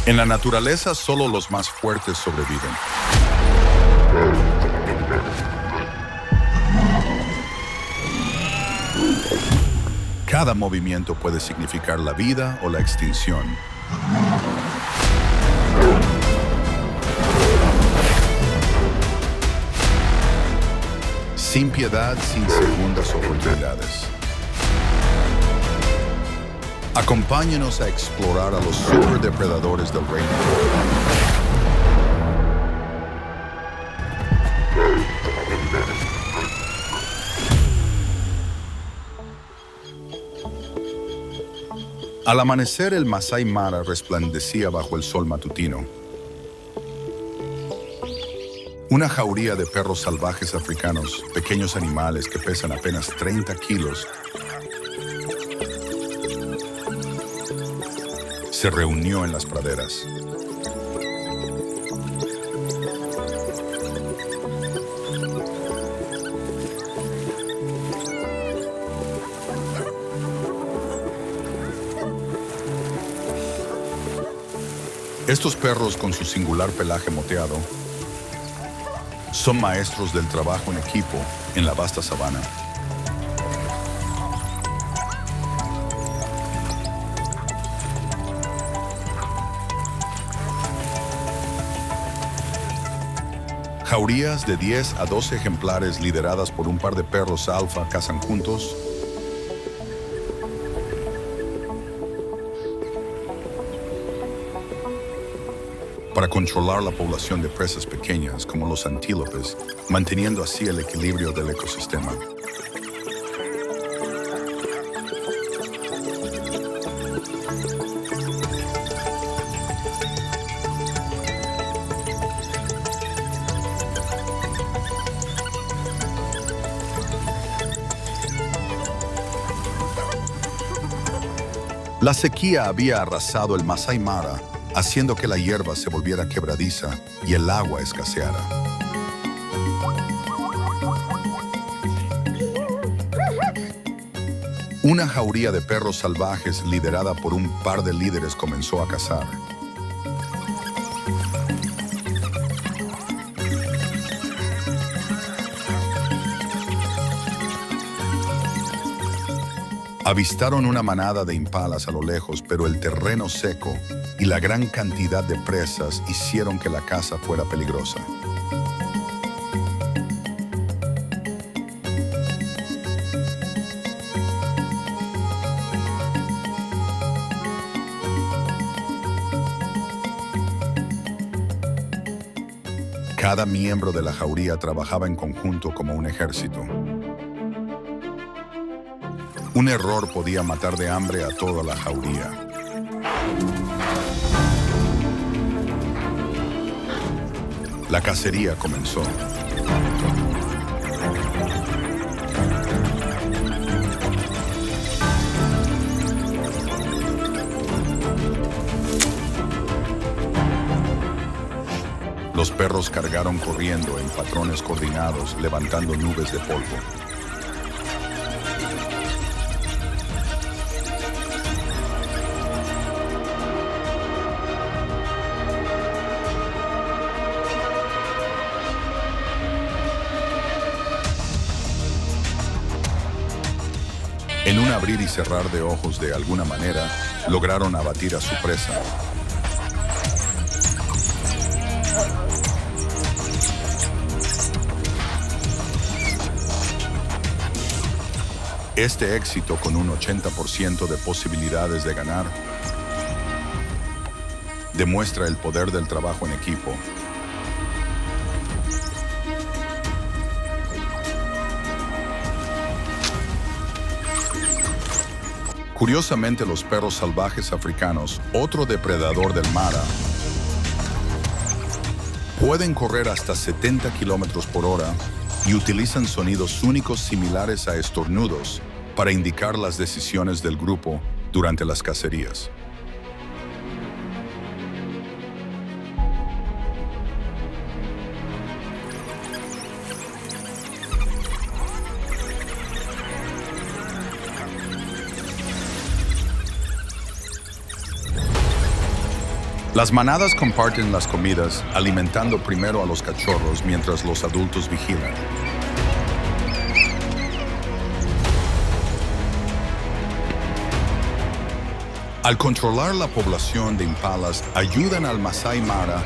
En la naturaleza, solo los más fuertes sobreviven. Cada movimiento puede significar la vida o la extinción. Sin piedad, sin segundas oportunidades. Acompáñenos a explorar a los superdepredadores del reino. Al amanecer, el Masai Mara resplandecía bajo el sol matutino. Una jauría de perros salvajes africanos, pequeños animales que pesan apenas 30 kilos, se reunió en las praderas. Estos perros, con su singular pelaje moteado, son maestros del trabajo en equipo en la vasta sabana. Jaurías de 10 a 12 ejemplares lideradas por un par de perros alfa cazan juntos. Para controlar la población de presas pequeñas como los antílopes, manteniendo así el equilibrio del ecosistema. La sequía había arrasado el Masai Mara, haciendo que la hierba se volviera quebradiza y el agua escaseara. Una jauría de perros salvajes liderada por un par de líderes comenzó a cazar. Avistaron una manada de impalas a lo lejos, pero el terreno seco y la gran cantidad de presas hicieron que la caza fuera peligrosa. Cada miembro de la jauría trabajaba en conjunto como un ejército. Un error podía matar de hambre a toda la jauría. La cacería comenzó. Los perros cargaron corriendo en patrones coordinados, levantando nubes de polvo. En un abrir y cerrar de ojos, de alguna manera, lograron abatir a su presa. Este éxito, con un 80% de posibilidades de ganar, demuestra el poder del trabajo en equipo. Curiosamente, los perros salvajes africanos, otro depredador del Mara, pueden correr hasta 70 kilómetros por hora y utilizan sonidos únicos similares a estornudos para indicar las decisiones del grupo durante las cacerías. Las manadas comparten las comidas, alimentando primero a los cachorros mientras los adultos vigilan. Al controlar la población de impalas, ayudan al Masai Mara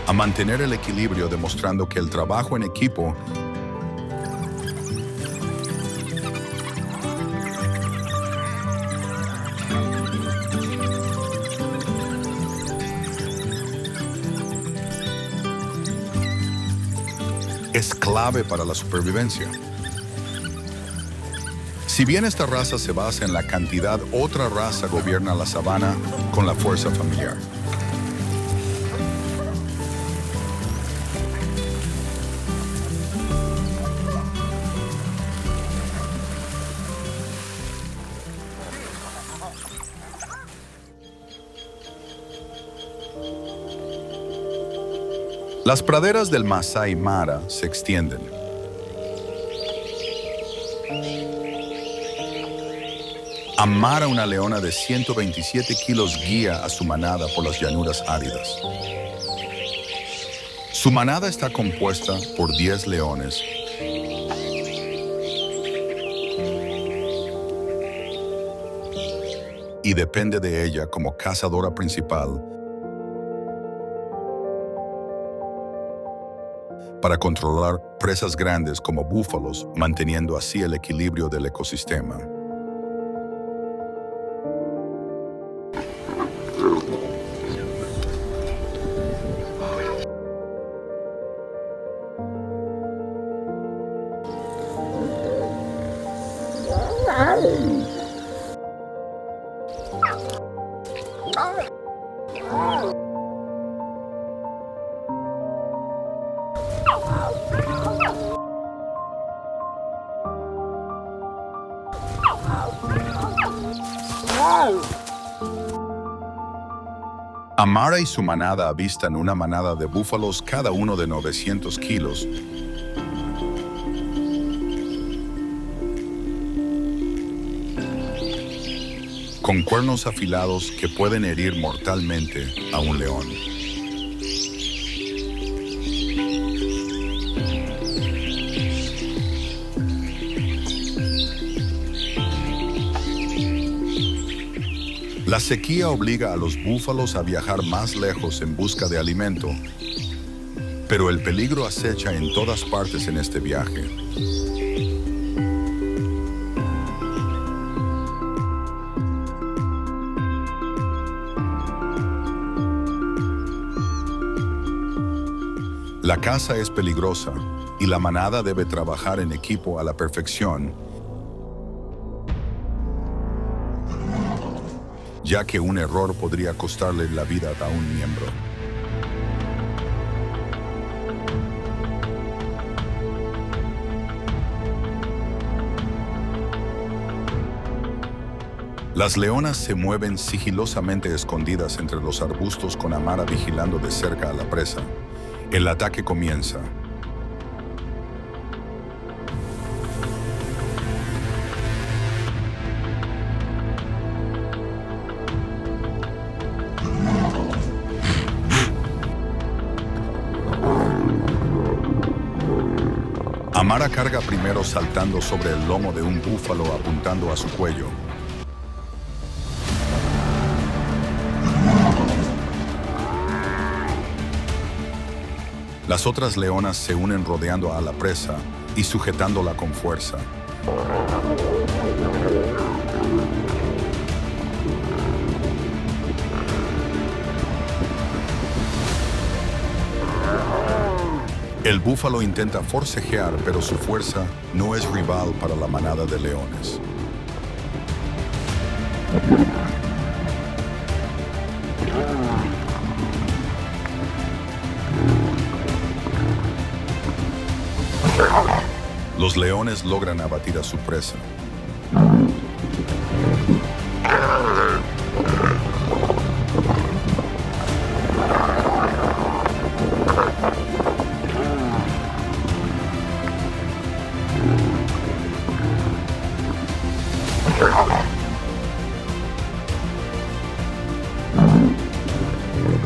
a mantener el equilibrio, demostrando que el trabajo en equipo es clave para la supervivencia. Si bien esta raza se basa en la cantidad, otra raza gobierna la sabana con la fuerza familiar. Las praderas del Masai Mara se extienden. Amara, una leona de 127 kilos, guía a su manada por las llanuras áridas. Su manada está compuesta por 10 leones y depende de ella como cazadora principal para controlar presas grandes como búfalos, manteniendo así el equilibrio del ecosistema. Amara y su manada avistan una manada de búfalos, cada uno de 900 kilos, con cuernos afilados que pueden herir mortalmente a un león. La sequía obliga a los búfalos a viajar más lejos en busca de alimento, pero el peligro acecha en todas partes en este viaje. La caza es peligrosa y la manada debe trabajar en equipo a la perfección, ya que un error podría costarle la vida a un miembro. Las leonas se mueven sigilosamente escondidas entre los arbustos, con Amara vigilando de cerca a la presa. El ataque comienza. Amara carga primero, saltando sobre el lomo de un búfalo, apuntando a su cuello. Las otras leonas se unen rodeando a la presa y sujetándola con fuerza. El búfalo intenta forcejear, pero su fuerza no es rival para la manada de leones. Los leones logran abatir a su presa.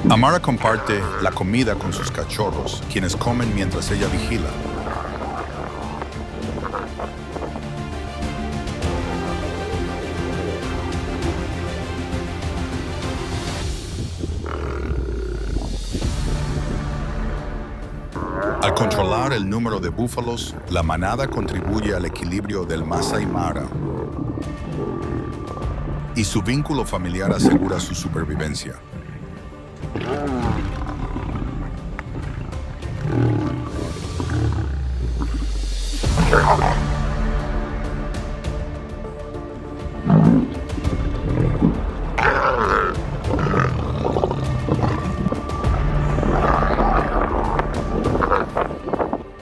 Amara comparte la comida con sus cachorros, quienes comen mientras ella vigila. Al controlar el número de búfalos, la manada contribuye al equilibrio del Masai Mara y su vínculo familiar asegura su supervivencia.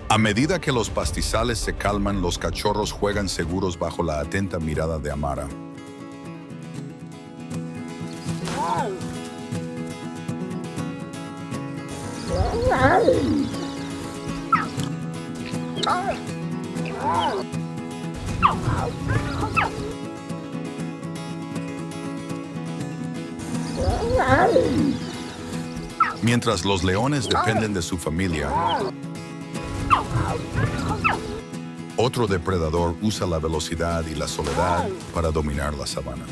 A medida que los pastizales se calman, los cachorros juegan seguros bajo la atenta mirada de Amara. Mientras los leones dependen de su familia, otro depredador usa la velocidad y la soledad para dominar la sabana.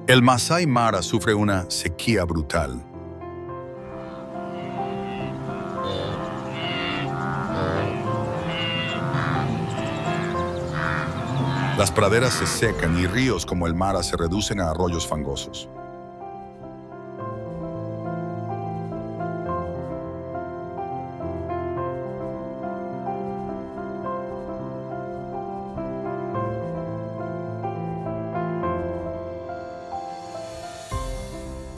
El Masai Mara sufre una sequía brutal. Las praderas se secan y ríos como el Mara se reducen a arroyos fangosos.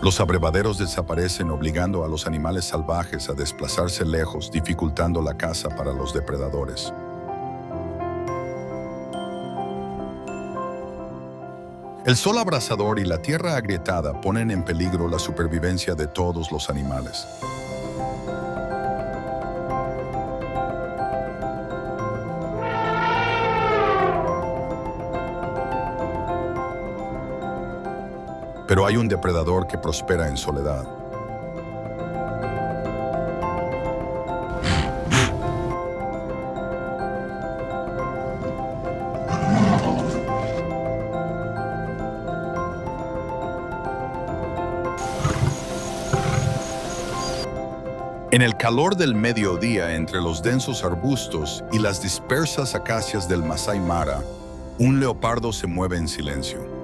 Los abrevaderos desaparecen, obligando a los animales salvajes a desplazarse lejos, dificultando la caza para los depredadores. El sol abrasador y la tierra agrietada ponen en peligro la supervivencia de todos los animales. Pero hay un depredador que prospera en soledad. En el calor del mediodía, entre los densos arbustos y las dispersas acacias del Masai Mara, un leopardo se mueve en silencio.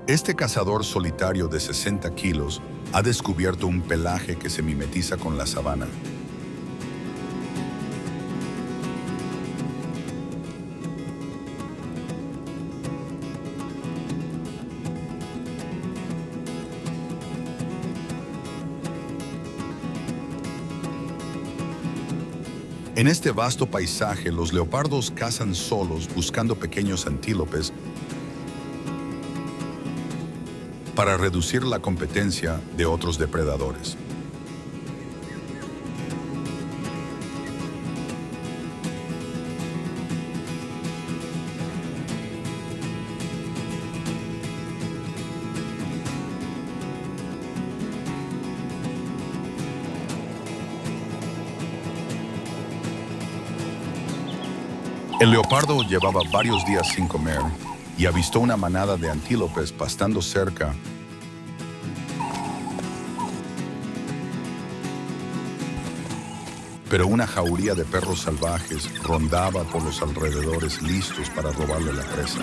Este cazador solitario de 60 kilos ha descubierto un pelaje que se mimetiza con la sabana. En este vasto paisaje, los leopardos cazan solos buscando pequeños antílopes para reducir la competencia de otros depredadores. El leopardo llevaba varios días sin comer y avistó una manada de antílopes pastando cerca. Pero una jauría de perros salvajes rondaba por los alrededores listos para robarle la presa.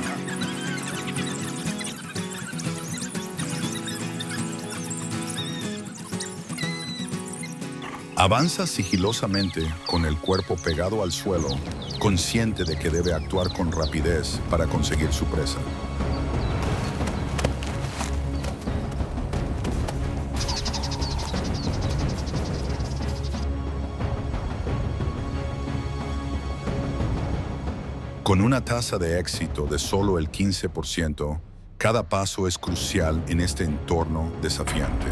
Avanza sigilosamente con el cuerpo pegado al suelo, consciente de que debe actuar con rapidez para conseguir su presa. Con una tasa de éxito de solo el 15%, cada paso es crucial en este entorno desafiante.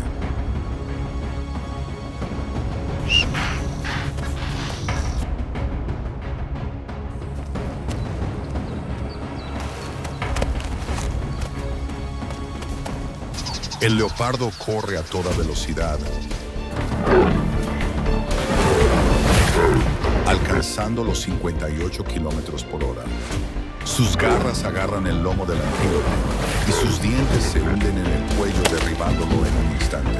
El leopardo corre a toda velocidad, alcanzando los 58 kilómetros por hora. Sus garras agarran el lomo del antílope y sus dientes se hunden en el cuello, derribándolo en un instante.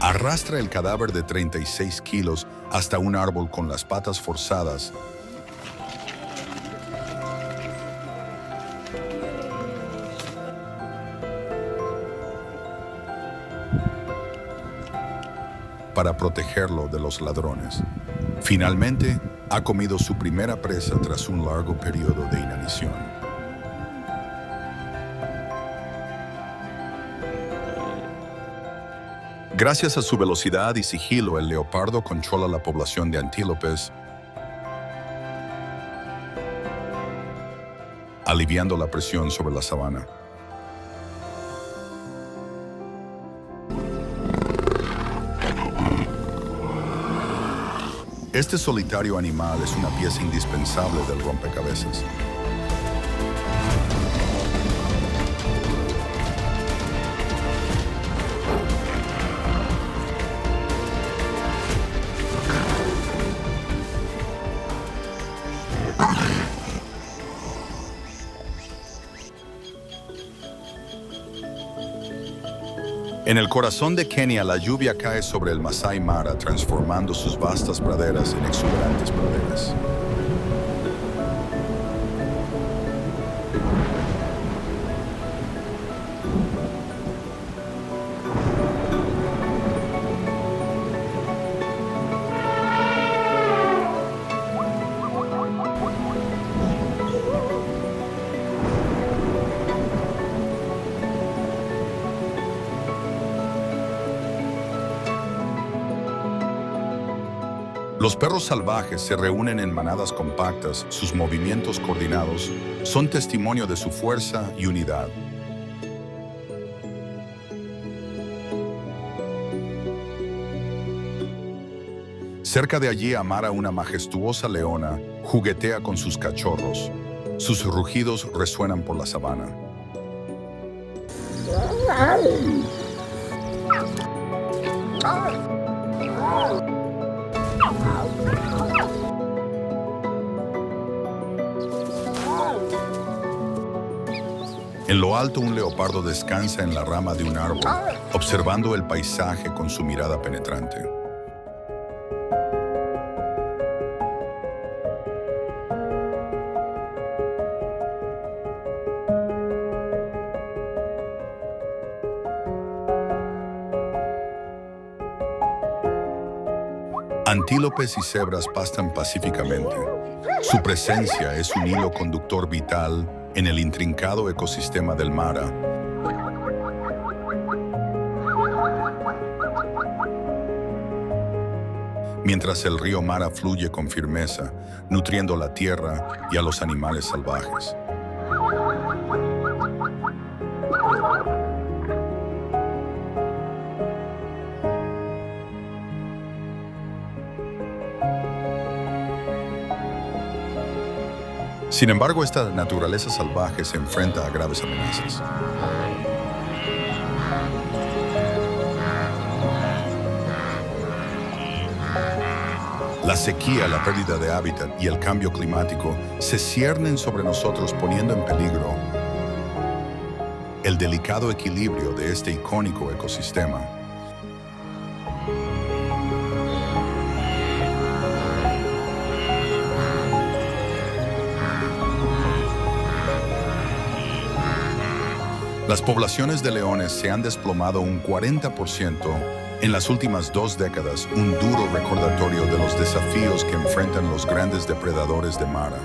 Arrastra el cadáver de 36 kilos hasta un árbol con las patas forzadas. Para protegerlo de los ladrones. Finalmente, ha comido su primera presa tras un largo periodo de inanición. Gracias a su velocidad y sigilo, el leopardo controla la población de antílopes, aliviando la presión sobre la sabana. Este solitario animal es una pieza indispensable del rompecabezas. En el corazón de Kenia, la lluvia cae sobre el Masai Mara, transformando sus vastas praderas en exuberantes praderas. Los perros salvajes se reúnen en manadas compactas. Sus movimientos coordinados son testimonio de su fuerza y unidad. Cerca de allí, Amara, una majestuosa leona, juguetea con sus cachorros. Sus rugidos resuenan por la sabana. En lo alto, un leopardo descansa en la rama de un árbol, observando el paisaje con su mirada penetrante. Antílopes y cebras pastan pacíficamente. Su presencia es un hilo conductor vital en el intrincado ecosistema del Mara. Mientras el río Mara fluye con firmeza, nutriendo la tierra y a los animales salvajes. Sin embargo, esta naturaleza salvaje se enfrenta a graves amenazas. La sequía, la pérdida de hábitat y el cambio climático se ciernen sobre nosotros, poniendo en peligro el delicado equilibrio de este icónico ecosistema. Las poblaciones de leones se han desplomado un 40% en las últimas 2 décadas, un duro recordatorio de los desafíos que enfrentan los grandes depredadores de Mara.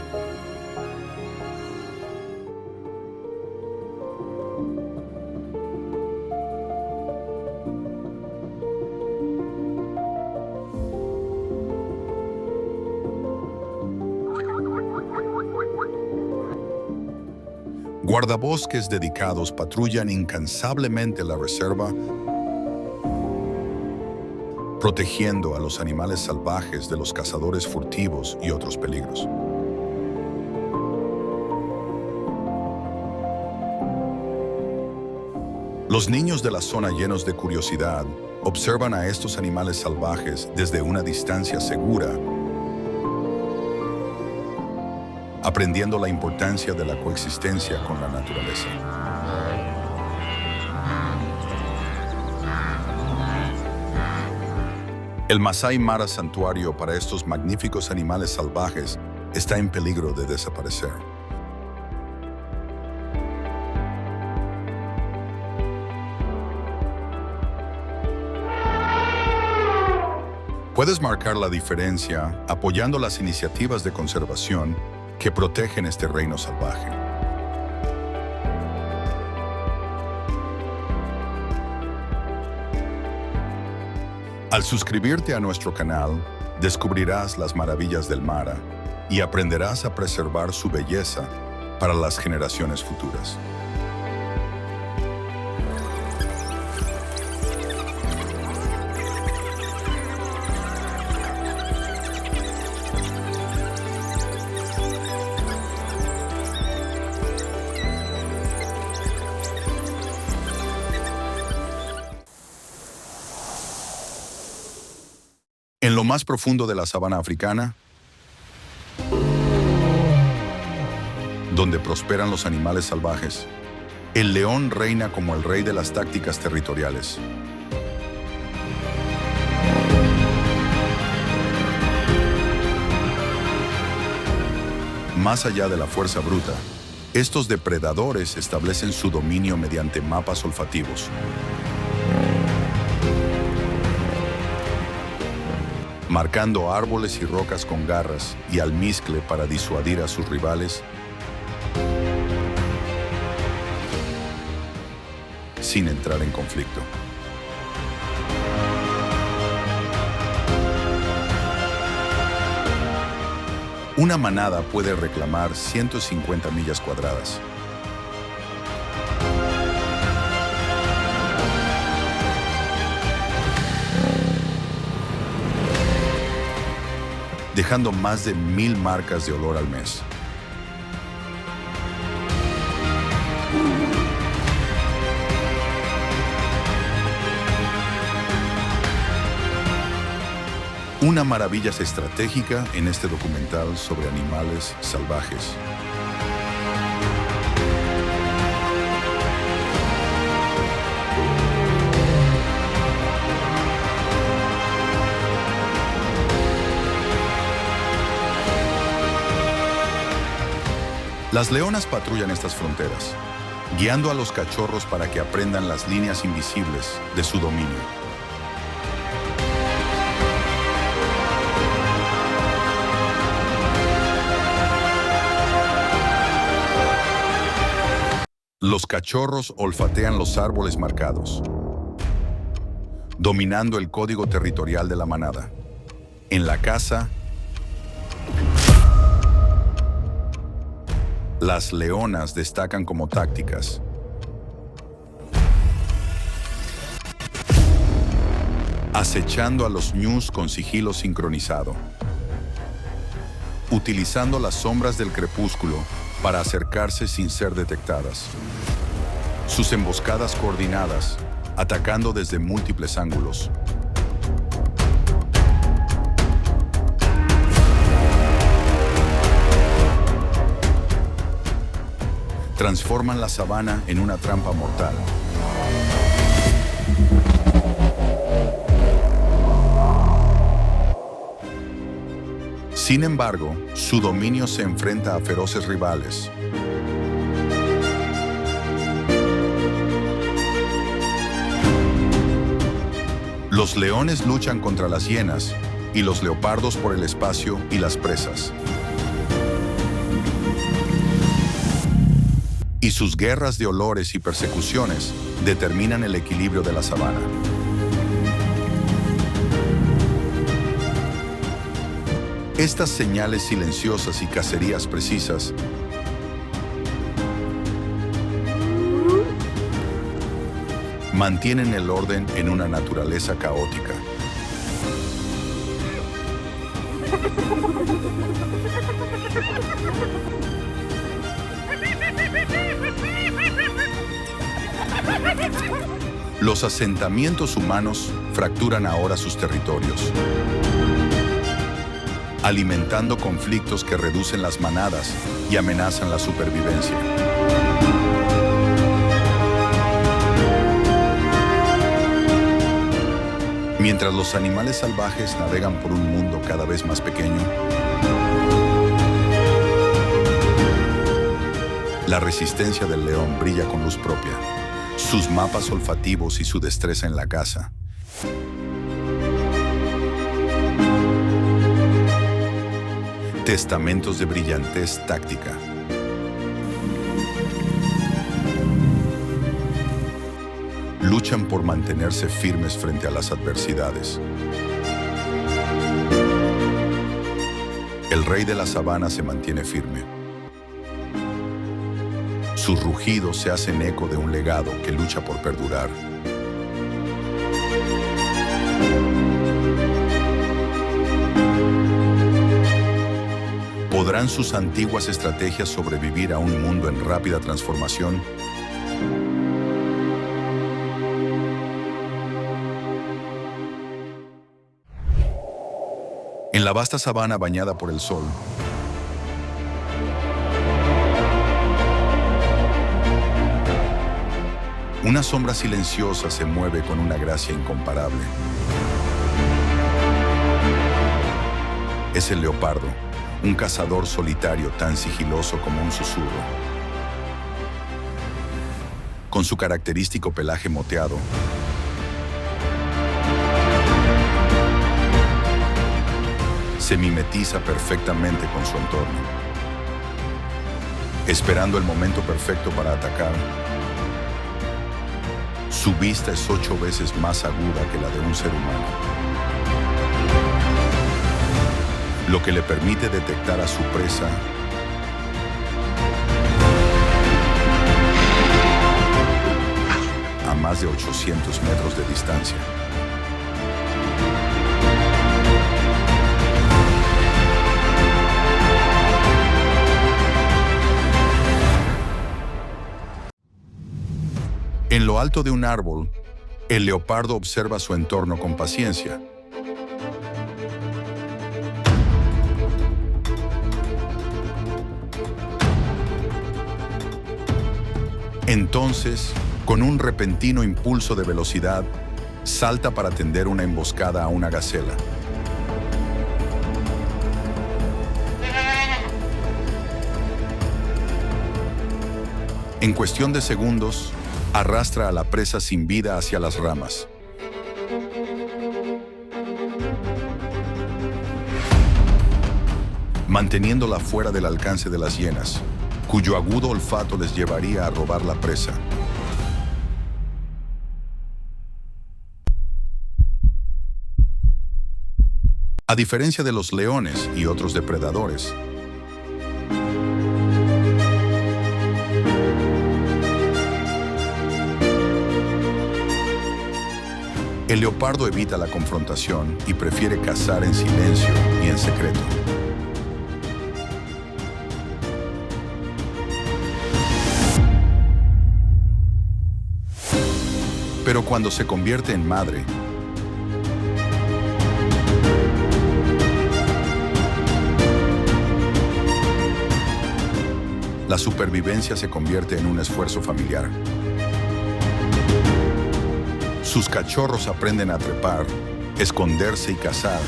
Guardabosques dedicados patrullan incansablemente la reserva, protegiendo a los animales salvajes de los cazadores furtivos y otros peligros. Los niños de la zona, llenos de curiosidad, observan a estos animales salvajes desde una distancia segura, aprendiendo la importancia de la coexistencia con la naturaleza. El Masai Mara santuario para estos magníficos animales salvajes está en peligro de desaparecer. Puedes marcar la diferencia apoyando las iniciativas de conservación que protegen este reino salvaje. Al suscribirte a nuestro canal, descubrirás las maravillas del Mara y aprenderás a preservar su belleza para las generaciones futuras. En lo más profundo de la sabana africana, donde prosperan los animales salvajes, el león reina como el rey de las tácticas territoriales. Más allá de la fuerza bruta, estos depredadores establecen su dominio mediante mapas olfativos. Marcando árboles y rocas con garras y almizcle para disuadir a sus rivales, sin entrar en conflicto. Una manada puede reclamar 150 millas cuadradas. Dejando más de 1000 marcas de olor al mes. Una maravilla estratégica en este documental sobre animales salvajes. Las leonas patrullan estas fronteras, guiando a los cachorros para que aprendan las líneas invisibles de su dominio. Los cachorros olfatean los árboles marcados, dominando el código territorial de la manada. En la caza, las leonas destacan como tácticas. Acechando a los ñus con sigilo sincronizado. Utilizando las sombras del crepúsculo para acercarse sin ser detectadas. Sus emboscadas coordinadas, atacando desde múltiples ángulos. Transforman la sabana en una trampa mortal. Sin embargo, su dominio se enfrenta a feroces rivales. Los leones luchan contra las hienas y los leopardos por el espacio y las presas. Y sus guerras de olores y persecuciones determinan el equilibrio de la sabana. Estas señales silenciosas y cacerías precisas mantienen el orden en una naturaleza caótica. Los asentamientos humanos fracturan ahora sus territorios, alimentando conflictos que reducen las manadas y amenazan la supervivencia. Mientras los animales salvajes navegan por un mundo cada vez más pequeño, la resistencia del león brilla con luz propia, sus mapas olfativos y su destreza en la caza. Testamentos de brillantez táctica. Luchan por mantenerse firmes frente a las adversidades. El rey de la sabana se mantiene firme. Sus rugidos se hacen eco de un legado que lucha por perdurar. ¿Podrán sus antiguas estrategias sobrevivir a un mundo en rápida transformación? En la vasta sabana bañada por el sol, una sombra silenciosa se mueve con una gracia incomparable. Es el leopardo, un cazador solitario tan sigiloso como un susurro. Con su característico pelaje moteado, se mimetiza perfectamente con su entorno, esperando el momento perfecto para atacar. Su vista es 8 veces más aguda que la de un ser humano, lo que le permite detectar a su presa a más de 800 metros de distancia. En lo alto de un árbol, el leopardo observa su entorno con paciencia. Entonces, con un repentino impulso de velocidad, salta para tender una emboscada a una gacela. En cuestión de segundos, arrastra a la presa sin vida hacia las ramas. Manteniéndola fuera del alcance de las hienas, cuyo agudo olfato les llevaría a robar la presa. A diferencia de los leones y otros depredadores, el leopardo evita la confrontación y prefiere cazar en silencio y en secreto. Pero cuando se convierte en madre, la supervivencia se convierte en un esfuerzo familiar. Sus cachorros aprenden a trepar, esconderse y cazar.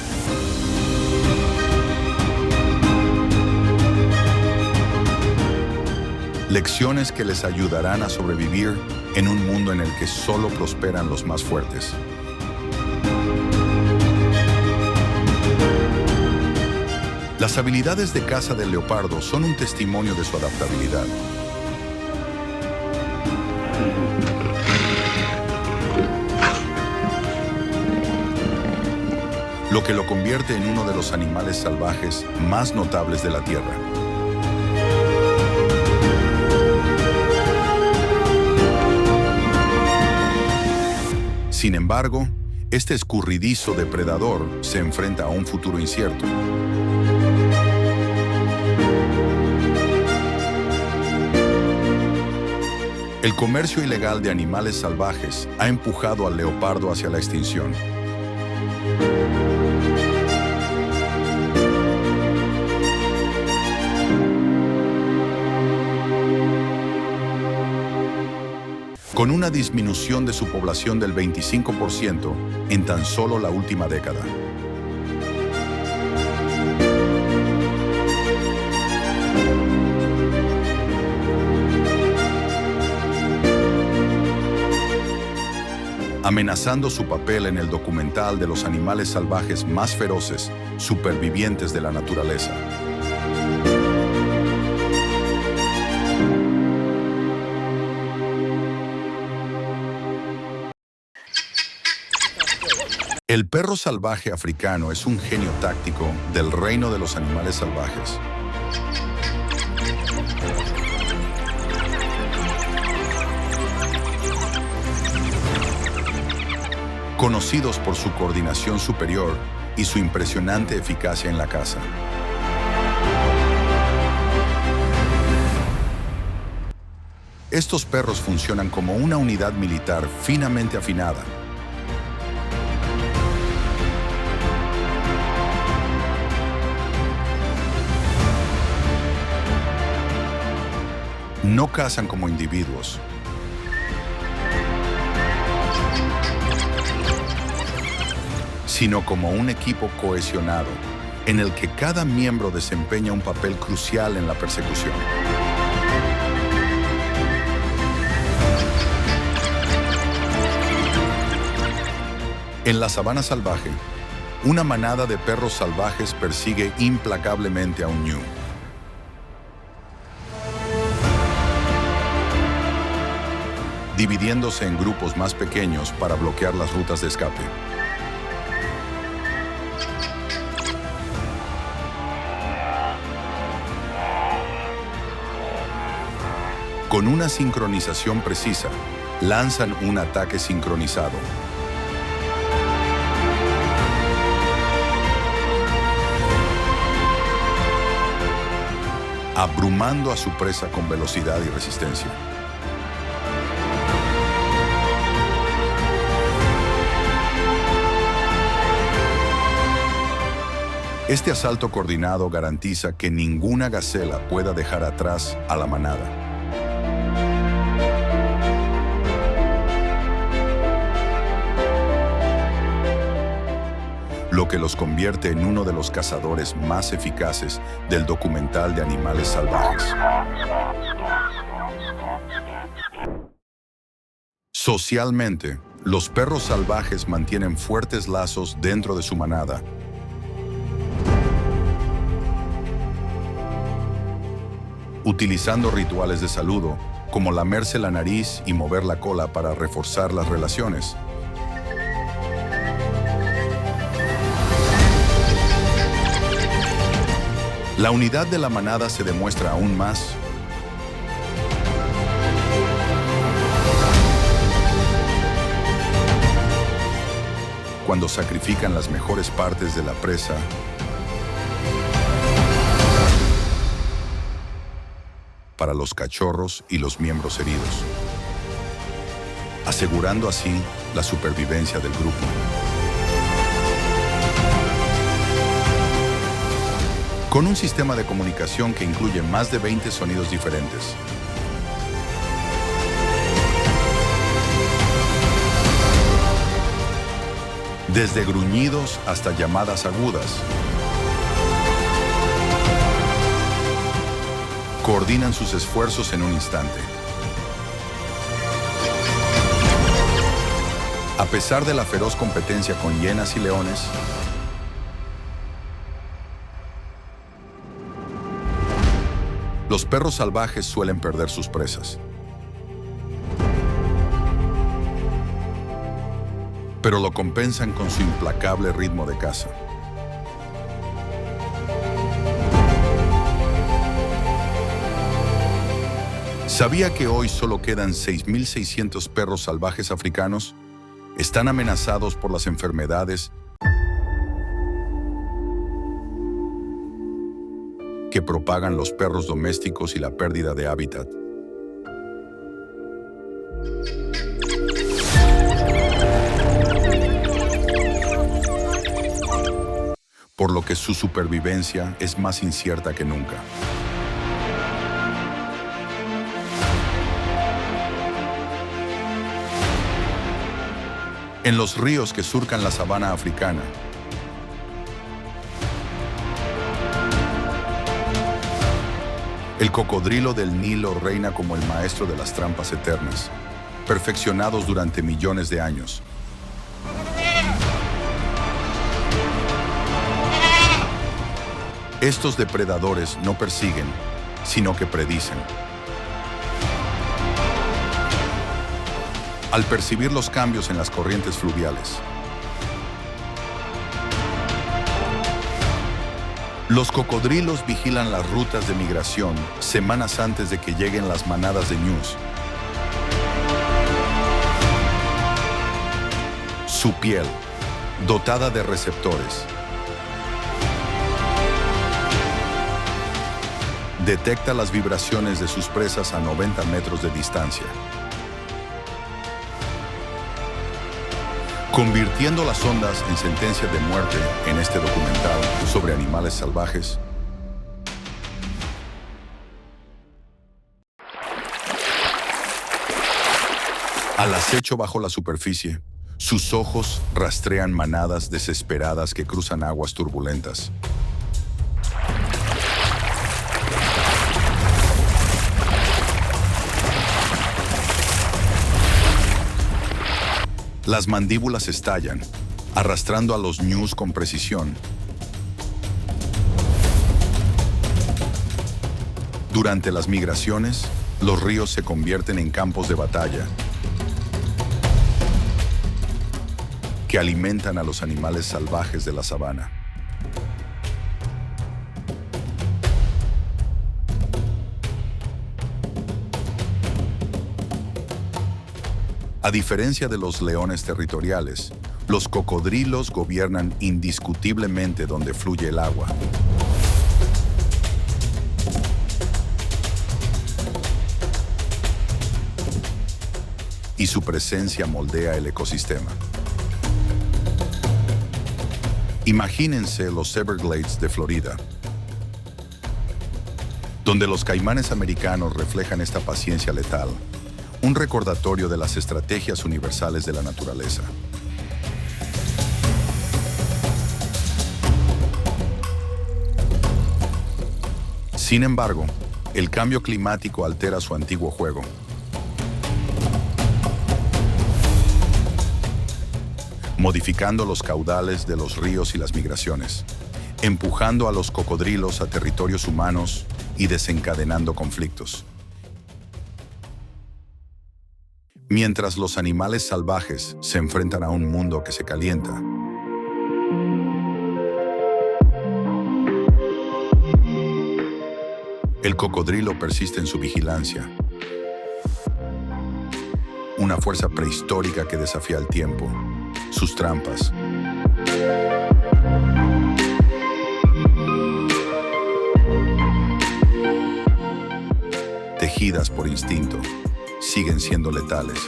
Lecciones que les ayudarán a sobrevivir en un mundo en el que solo prosperan los más fuertes. Las habilidades de caza del leopardo son un testimonio de su adaptabilidad. Lo que lo convierte en uno de los animales salvajes más notables de la Tierra. Sin embargo, este escurridizo depredador se enfrenta a un futuro incierto. El comercio ilegal de animales salvajes ha empujado al leopardo hacia la extinción. Con una disminución de su población del 25% en tan solo la última década. Amenazando su papel en el documental de los animales salvajes más feroces, supervivientes de la naturaleza. El perro salvaje africano es un genio táctico del reino de los animales salvajes. Conocidos por su coordinación superior y su impresionante eficacia en la caza. Estos perros funcionan como una unidad militar finamente afinada. No cazan como individuos, sino como un equipo cohesionado, en el que cada miembro desempeña un papel crucial en la persecución. En la sabana salvaje, una manada de perros salvajes persigue implacablemente a un ñu. Dividiéndose en grupos más pequeños para bloquear las rutas de escape. Con una sincronización precisa, lanzan un ataque sincronizado. Abrumando a su presa con velocidad y resistencia. Este asalto coordinado garantiza que ninguna gacela pueda dejar atrás a la manada. Lo que los convierte en uno de los cazadores más eficaces del documental de animales salvajes. Socialmente, los perros salvajes mantienen fuertes lazos dentro de su manada. Utilizando rituales de saludo, como lamerse la nariz y mover la cola para reforzar las relaciones. La unidad de la manada se demuestra aún más cuando sacrifican las mejores partes de la presa para los cachorros y los miembros heridos, asegurando así la supervivencia del grupo. Con un sistema de comunicación que incluye más de 20 sonidos diferentes. Desde gruñidos hasta llamadas agudas. Coordinan sus esfuerzos en un instante. A pesar de la feroz competencia con hienas y leones, los perros salvajes suelen perder sus presas. Pero lo compensan con su implacable ritmo de caza. ¿Sabía que hoy solo quedan 6.600 perros salvajes africanos? Están amenazados por las enfermedades que propagan los perros domésticos y la pérdida de hábitat. Por lo que su supervivencia es más incierta que nunca. En los ríos que surcan la sabana africana, el cocodrilo del Nilo reina como el maestro de las trampas eternas, perfeccionados durante millones de años. Estos depredadores no persiguen, sino que predicen. Al percibir los cambios en las corrientes fluviales, los cocodrilos vigilan las rutas de migración semanas antes de que lleguen las manadas de ñus. Su piel, dotada de receptores, detecta las vibraciones de sus presas a 90 metros de distancia, convirtiendo las ondas en sentencia de muerte en este documental sobre animales salvajes. Al acecho bajo la superficie, sus ojos rastrean manadas desesperadas que cruzan aguas turbulentas. Las mandíbulas estallan, arrastrando a los ñus con precisión. Durante las migraciones, los ríos se convierten en campos de batalla que alimentan a los animales salvajes de la sabana. A diferencia de los leones territoriales, los cocodrilos gobiernan indiscutiblemente donde fluye el agua. Y su presencia moldea el ecosistema. Imagínense los Everglades de Florida, donde los caimanes americanos reflejan esta paciencia letal. Un recordatorio de las estrategias universales de la naturaleza. Sin embargo, el cambio climático altera su antiguo juego. Modificando los caudales de los ríos y las migraciones, empujando a los cocodrilos a territorios humanos y desencadenando conflictos. Mientras los animales salvajes se enfrentan a un mundo que se calienta, el cocodrilo persiste en su vigilancia, una fuerza prehistórica que desafía el tiempo, sus trampas. Tejidas por instinto, siguen siendo letales.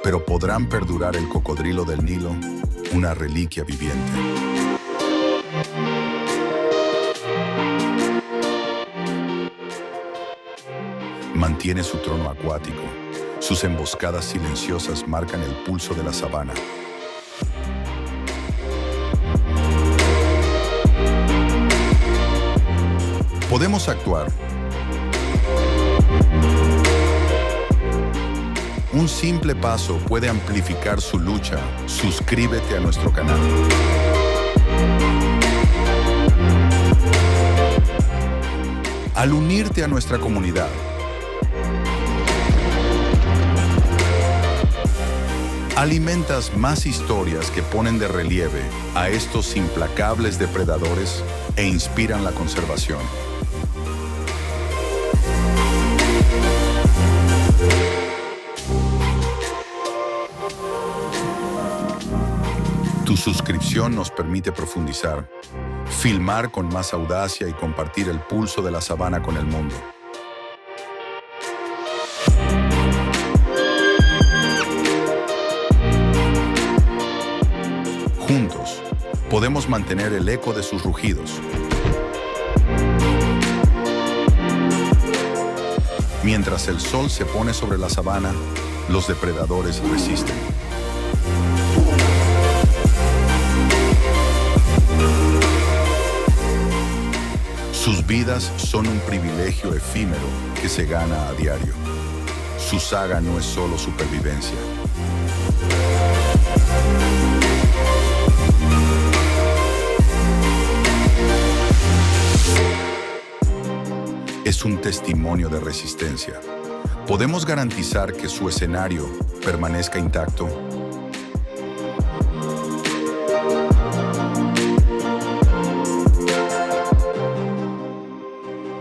Pero ¿podrán perdurar el cocodrilo del Nilo, una reliquia viviente? Mantiene su trono acuático. Sus emboscadas silenciosas marcan el pulso de la sabana. Podemos actuar. Un simple paso puede amplificar su lucha. Suscríbete a nuestro canal. Al unirte a nuestra comunidad, alimentas más historias que ponen de relieve a estos implacables depredadores e inspiran la conservación. Tu suscripción nos permite profundizar, filmar con más audacia y compartir el pulso de la sabana con el mundo. Juntos, podemos mantener el eco de sus rugidos. Mientras el sol se pone sobre la sabana, los depredadores resisten. Sus vidas son un privilegio efímero que se gana a diario. Su saga no es solo supervivencia. Es un testimonio de resistencia. ¿Podemos garantizar que su escenario permanezca intacto?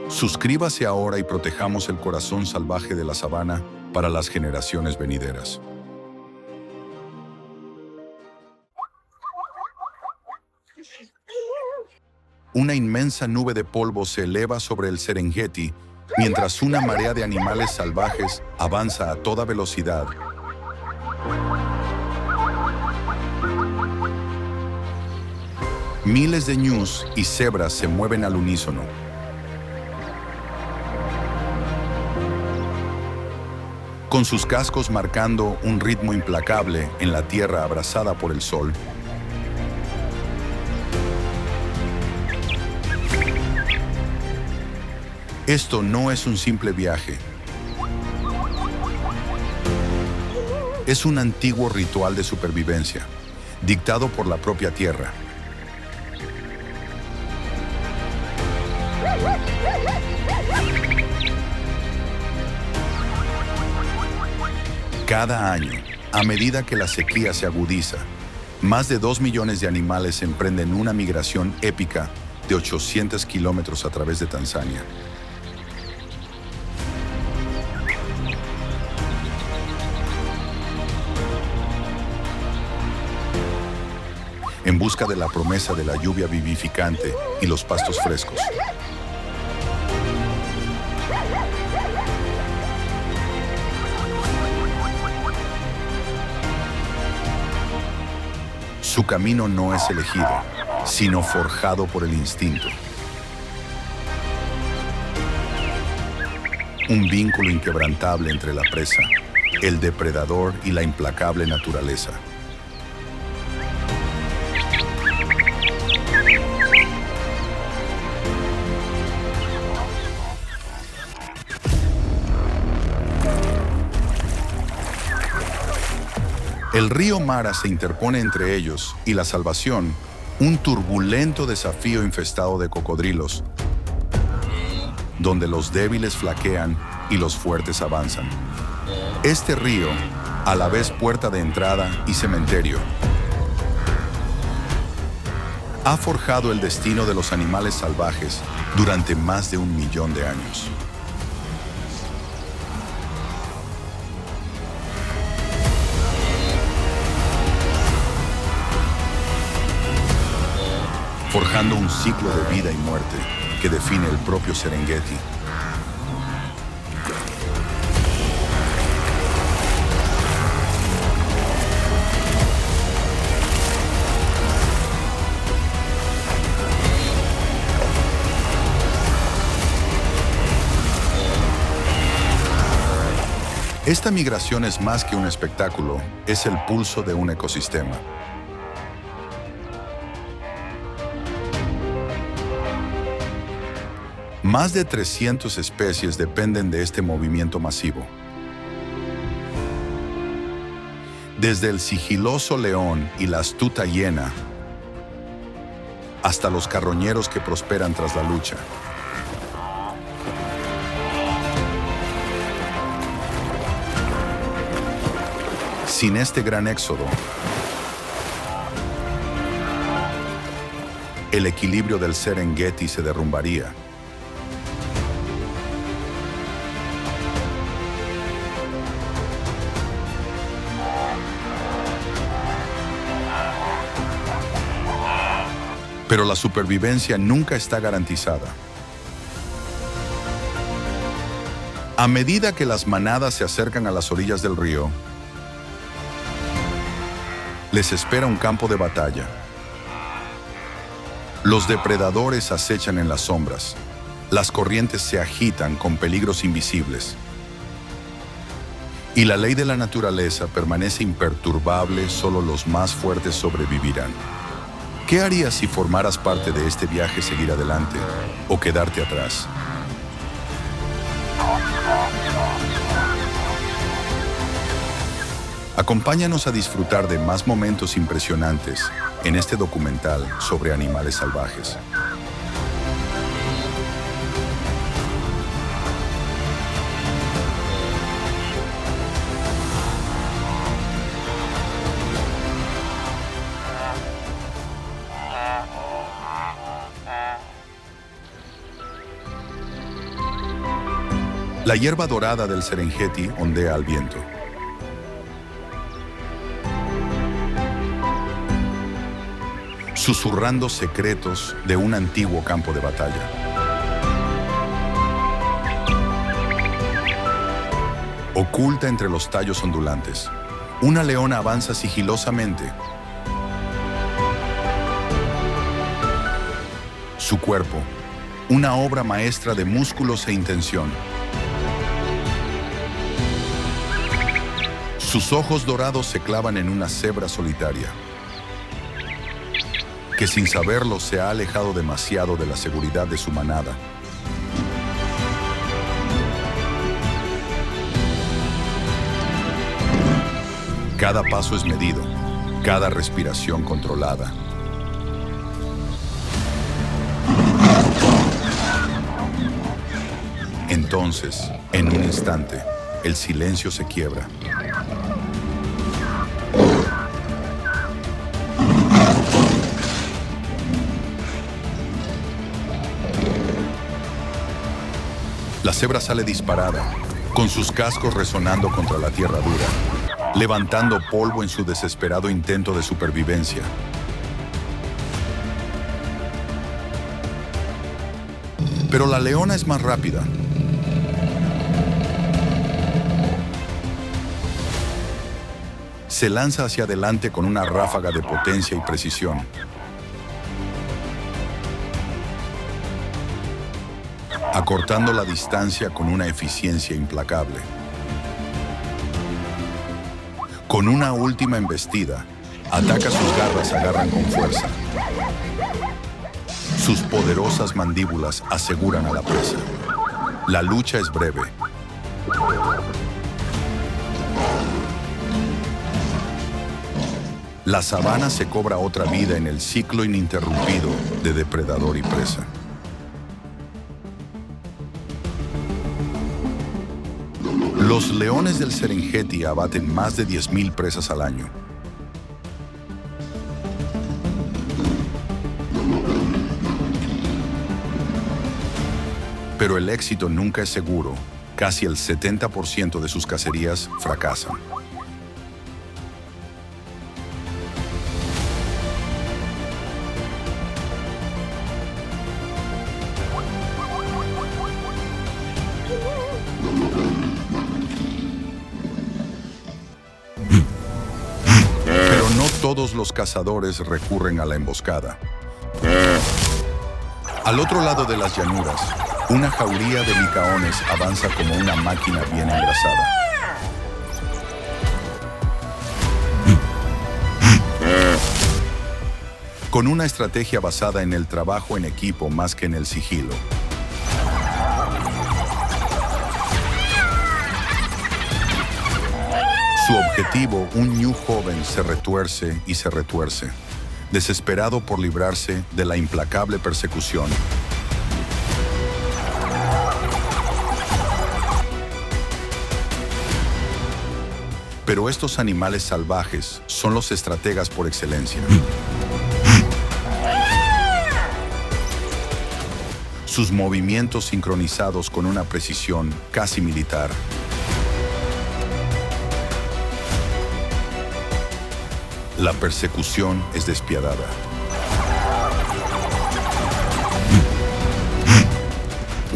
Suscríbase ahora y protejamos el corazón salvaje de la sabana para las generaciones venideras. Una inmensa nube de polvo se eleva sobre el Serengeti mientras una marea de animales salvajes avanza a toda velocidad. Miles de ñus y cebras se mueven al unísono. Con sus cascos marcando un ritmo implacable en la tierra abrasada por el sol. Esto no es un simple viaje. Es un antiguo ritual de supervivencia, dictado por la propia tierra. Cada año, a medida que la sequía se agudiza, más de 2 millones de animales emprenden una migración épica de 800 kilómetros a través de Tanzania. En busca de la promesa de la lluvia vivificante y los pastos frescos. Su camino no es elegido, sino forjado por el instinto. Un vínculo inquebrantable entre la presa, el depredador y la implacable naturaleza. El río Mara se interpone entre ellos y la salvación, un turbulento desafío infestado de cocodrilos, donde los débiles flaquean y los fuertes avanzan. Este río, a la vez puerta de entrada y cementerio, ha forjado el destino de los animales salvajes durante más de 1 millón de años. Forjando un ciclo de vida y muerte que define el propio Serengeti. Esta migración es más que un espectáculo, es el pulso de un ecosistema. Más de 300 especies dependen de este movimiento masivo. Desde el sigiloso león y la astuta hiena, hasta los carroñeros que prosperan tras la lucha. Sin este gran éxodo, el equilibrio del Serengeti se derrumbaría. Pero la supervivencia nunca está garantizada. A medida que las manadas se acercan a las orillas del río, les espera un campo de batalla. Los depredadores acechan en las sombras. Las corrientes se agitan con peligros invisibles. Y la ley de la naturaleza permanece imperturbable, solo los más fuertes sobrevivirán. ¿Qué harías si formaras parte de este viaje, seguir adelante o quedarte atrás? Acompáñanos a disfrutar de más momentos impresionantes en este documental sobre animales salvajes. La hierba dorada del Serengeti ondea al viento. Susurrando secretos de un antiguo campo de batalla. Oculta entre los tallos ondulantes, una leona avanza sigilosamente. Su cuerpo, una obra maestra de músculos e intención. Sus ojos dorados se clavan en una cebra solitaria, que sin saberlo se ha alejado demasiado de la seguridad de su manada. Cada paso es medido, cada respiración controlada. Entonces, en un instante, el silencio se quiebra. La cebra sale disparada, con sus cascos resonando contra la tierra dura, levantando polvo en su desesperado intento de supervivencia. Pero la leona es más rápida. Se lanza hacia adelante con una ráfaga de potencia y precisión. Acortando la distancia con una eficiencia implacable. Con una última embestida, ataca, sus garras agarran con fuerza. Sus poderosas mandíbulas aseguran a la presa. La lucha es breve. La sabana se cobra otra vida en el ciclo ininterrumpido de depredador y presa. Los leones del Serengeti abaten más de 10.000 presas al año. Pero el éxito nunca es seguro. Casi el 70% de sus cacerías fracasan. Todos los cazadores recurren a la emboscada. Al otro lado de las llanuras, una jauría de licaones avanza como una máquina bien engrasada. Con una estrategia basada en el trabajo en equipo más que en el sigilo. Su objetivo, un ñu joven, se retuerce y se retuerce, desesperado por librarse de la implacable persecución. Pero estos animales salvajes son los estrategas por excelencia. Sus movimientos sincronizados con una precisión casi militar. La persecución es despiadada.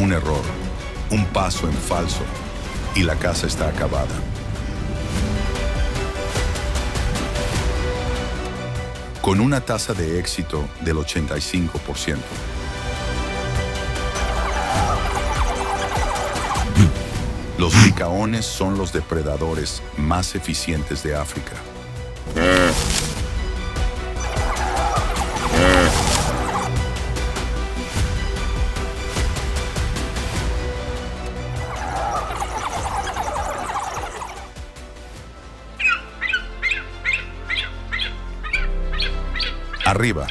Un error, un paso en falso, y la caza está acabada. Con una tasa de éxito del 85%. Los licaones son los depredadores más eficientes de África. Arriba,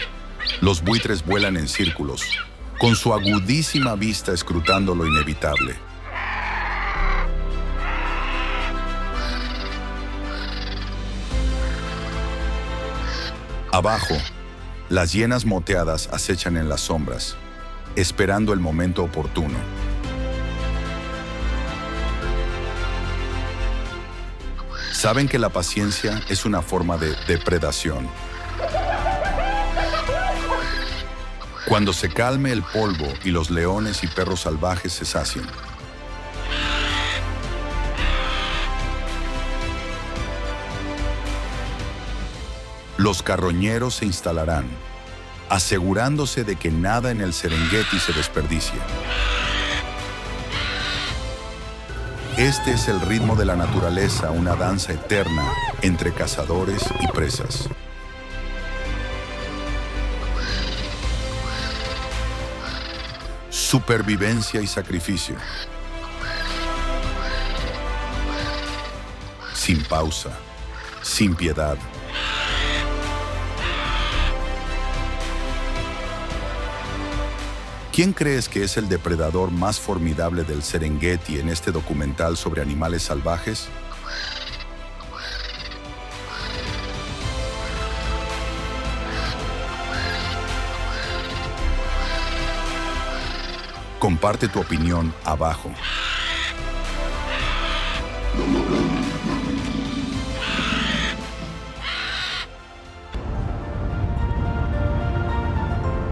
los buitres vuelan en círculos, con su agudísima vista escrutando lo inevitable. Abajo, las hienas moteadas acechan en las sombras, esperando el momento oportuno. Saben que la paciencia es una forma de depredación. Cuando se calme el polvo y los leones y perros salvajes se sacien. Los carroñeros se instalarán, asegurándose de que nada en el Serengeti se desperdicie. Este es el ritmo de la naturaleza, una danza eterna entre cazadores y presas. Supervivencia y sacrificio. Sin pausa, sin piedad. ¿Quién crees que es el depredador más formidable del Serengeti en este documental sobre animales salvajes? Comparte tu opinión abajo.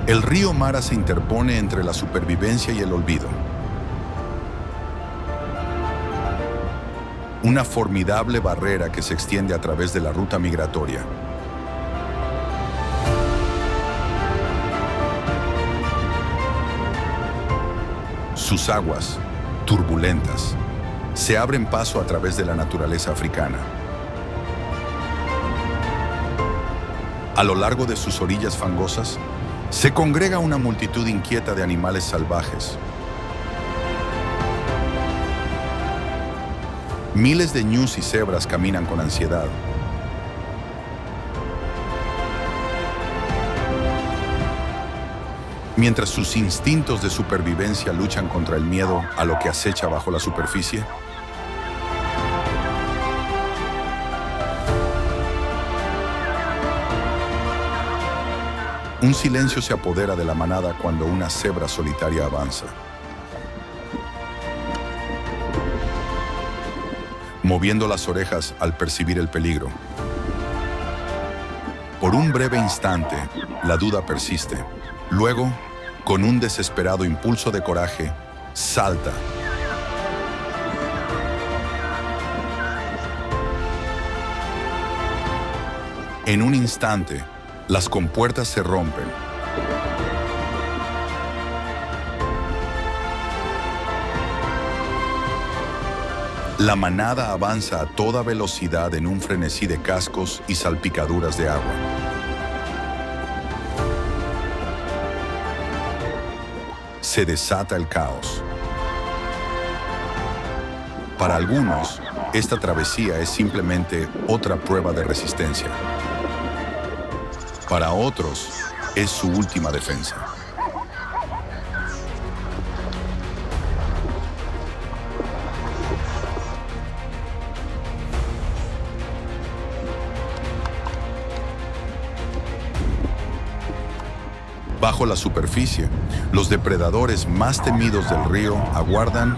El río Mara se interpone entre la supervivencia y el olvido. Una formidable barrera que se extiende a través de la ruta migratoria. Sus aguas, turbulentas, se abren paso a través de la naturaleza africana. A lo largo de sus orillas fangosas, se congrega una multitud inquieta de animales salvajes. Miles de ñus y cebras caminan con ansiedad. Mientras sus instintos de supervivencia luchan contra el miedo a lo que acecha bajo la superficie. Un silencio se apodera de la manada cuando una cebra solitaria avanza. Moviendo las orejas al percibir el peligro. Por un breve instante, la duda persiste. Luego, con un desesperado impulso de coraje, salta. En un instante, las compuertas se rompen. La manada avanza a toda velocidad en un frenesí de cascos y salpicaduras de agua. Se desata el caos. Para algunos, esta travesía es simplemente otra prueba de resistencia. Para otros, es su última defensa. Bajo la superficie, los depredadores más temidos del río aguardan.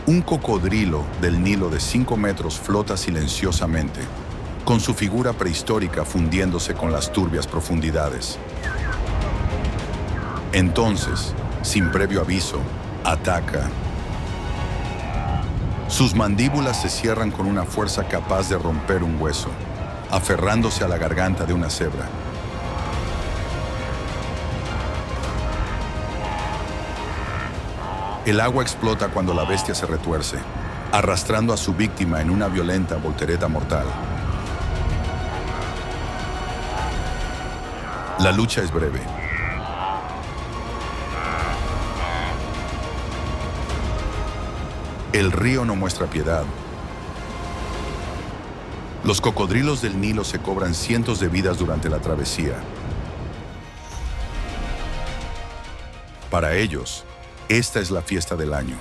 Un cocodrilo del Nilo de 5 metros flota silenciosamente, con su figura prehistórica fundiéndose con las turbias profundidades. Entonces, sin previo aviso, ataca. Sus mandíbulas se cierran con una fuerza capaz de romper un hueso, aferrándose a la garganta de una cebra. El agua explota cuando la bestia se retuerce, arrastrando a su víctima en una violenta voltereta mortal. La lucha es breve. El río no muestra piedad. Los cocodrilos del Nilo se cobran cientos de vidas durante la travesía. Para ellos, esta es la fiesta del año.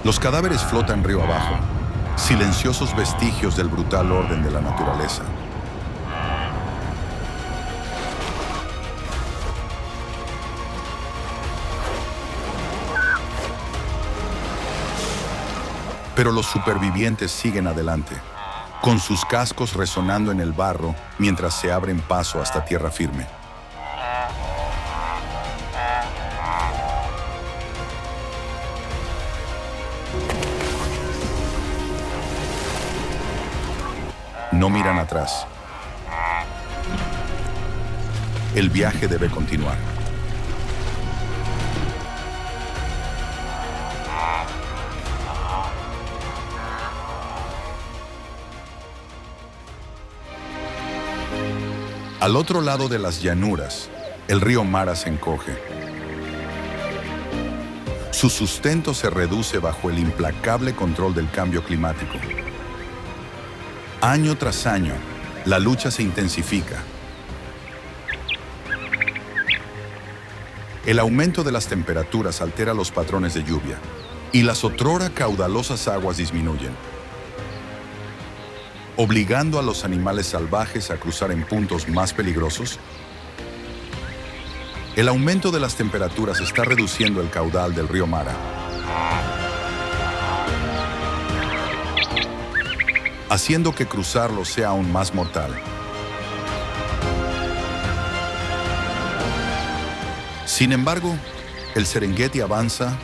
Los cadáveres flotan río abajo, silenciosos vestigios del brutal orden de la naturaleza. Pero los supervivientes siguen adelante, con sus cascos resonando en el barro mientras se abren paso hasta tierra firme. No miran atrás. El viaje debe continuar. Al otro lado de las llanuras, el río Mara se encoge. Su sustento se reduce bajo el implacable control del cambio climático. Año tras año, la lucha se intensifica. El aumento de las temperaturas altera los patrones de lluvia y las otrora caudalosas aguas disminuyen, obligando a los animales salvajes a cruzar en puntos más peligrosos. El aumento de las temperaturas está reduciendo el caudal del río Mara, haciendo que cruzarlo sea aún más mortal. Sin embargo, el Serengeti avanza.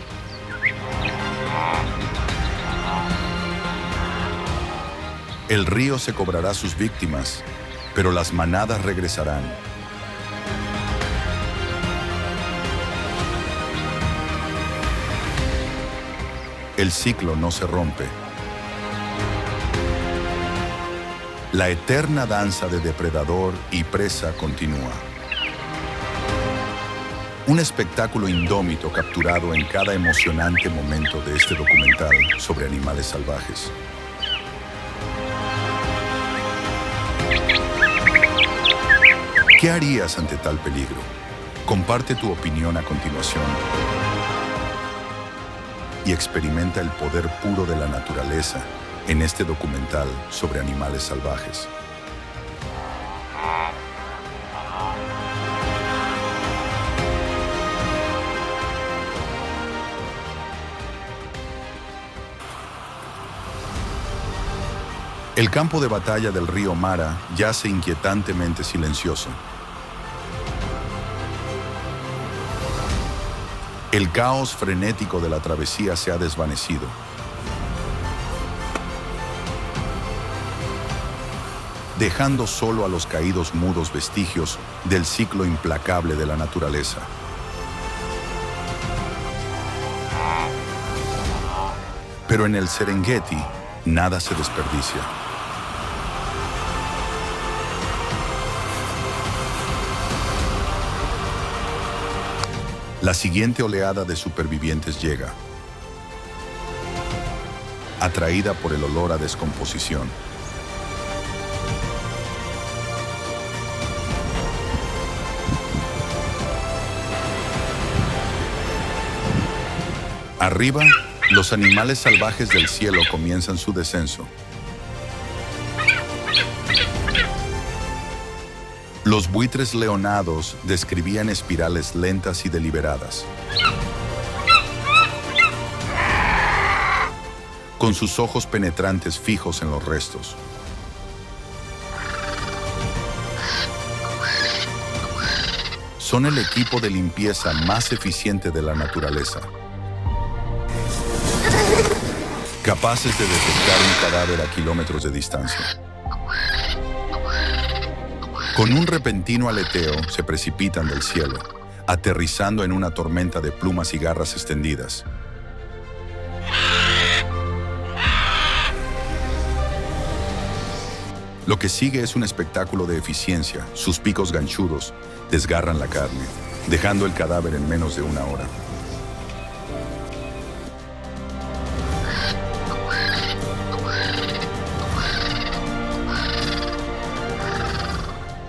El río se cobrará sus víctimas, pero las manadas regresarán. El ciclo no se rompe. La eterna danza de depredador y presa continúa. Un espectáculo indómito capturado en cada emocionante momento de este documental sobre animales salvajes. ¿Qué harías ante tal peligro? Comparte tu opinión a continuación y experimenta el poder puro de la naturaleza en este documental sobre animales salvajes. El campo de batalla del río Mara yace inquietantemente silencioso. El caos frenético de la travesía se ha desvanecido. Dejando solo a los caídos mudos vestigios del ciclo implacable de la naturaleza. Pero en el Serengeti, nada se desperdicia. La siguiente oleada de supervivientes llega, atraída por el olor a descomposición. Arriba, los animales salvajes del cielo comienzan su descenso. Los buitres leonados describían espirales lentas y deliberadas, con sus ojos penetrantes fijos en los restos. son el equipo de limpieza más eficiente de la naturaleza, capaces de detectar un cadáver a kilómetros de distancia. Con un repentino aleteo se precipitan del cielo, aterrizando en una tormenta de plumas y garras extendidas. Lo que sigue es un espectáculo de eficiencia. Sus picos ganchudos desgarran la carne, dejando el cadáver en menos de una hora.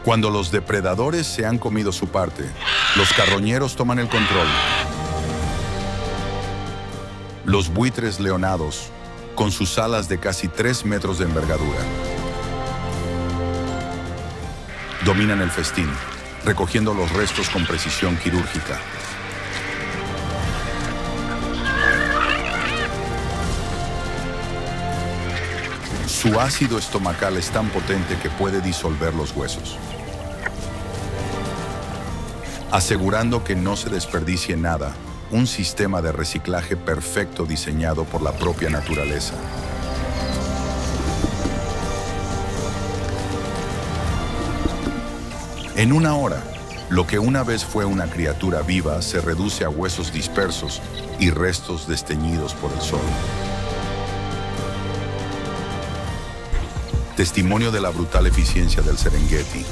Cuando los depredadores se han comido su parte, los carroñeros toman el control. Los buitres leonados, con sus alas de casi 3 metros de envergadura, dominan el festín, recogiendo los restos con precisión quirúrgica. Su ácido estomacal es tan potente que puede disolver los huesos, asegurando que no se desperdicie nada, un sistema de reciclaje perfecto diseñado por la propia naturaleza. En una hora, lo que una vez fue una criatura viva se reduce a huesos dispersos y restos desteñidos por el sol. Testimonio de la brutal eficiencia del Serengeti,